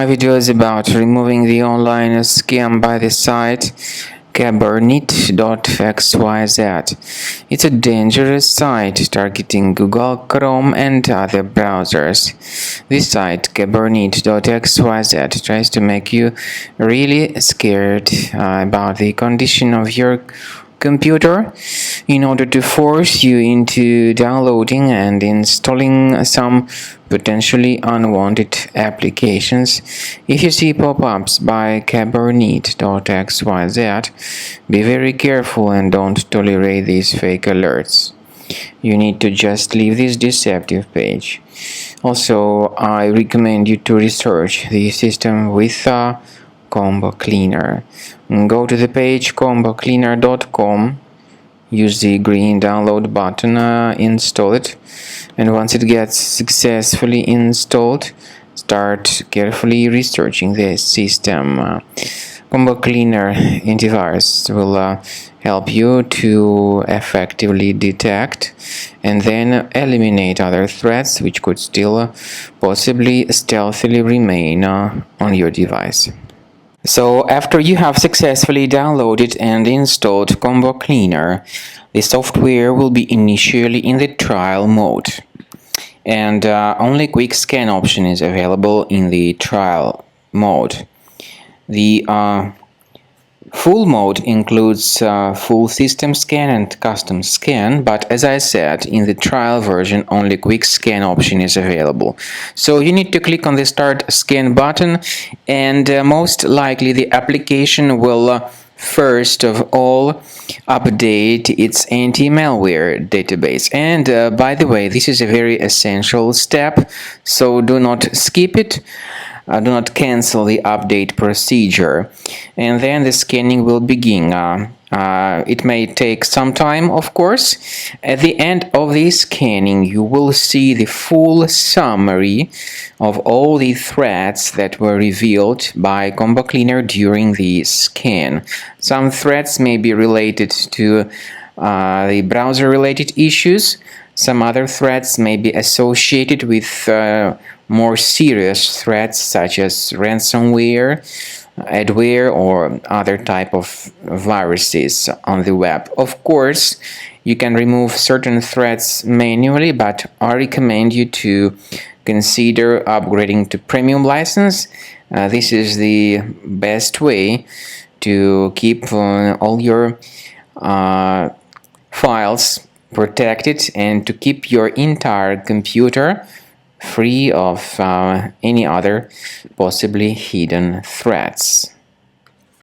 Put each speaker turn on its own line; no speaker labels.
My video is about removing the online scam by the site Cabornit.xyz. It's a dangerous site targeting Google Chrome and other browsers. This site, Cabornit.xyz, tries to make you really scared about the condition of your computer in order to force you into downloading and installing some potentially unwanted applications. If you see pop-ups by Cabornit.xyz, be very careful and don't tolerate these fake alerts. You need to just leave this deceptive page. Also, I recommend you to research the system with Combo Cleaner. Go to the page combocleaner.com, use the green download button, install it, and once it gets successfully installed, start carefully researching the system. Combo Cleaner antivirus will help you to effectively detect and then eliminate other threats which could still possibly stealthily remain on your device. So after you have successfully downloaded and installed Combo Cleaner, the software will be initially in the trial mode, and only quick scan option is available in the trial mode. The full mode includes full system scan and custom scan, but as I said, in the trial version only quick scan option is available. So you need to click on the start scan button, and most likely the application will first of all update its anti-malware database. And by the way, this is a very essential step, so do not skip it. Do not cancel the update procedure, and then the scanning will begin. It may take some time, of course. At the end of the scanning, you will see the full summary of all the threats that were revealed by Combo Cleaner during the scan. Some threats may be related to the browser-related issues. Some other threats may be associated with more serious threats such as ransomware, adware, or other type of viruses on the web. Of course, you can remove certain threats manually, but I recommend you to consider upgrading to premium license. This is the best way to keep all your files protected and to keep your entire computer free of any other possibly hidden threats.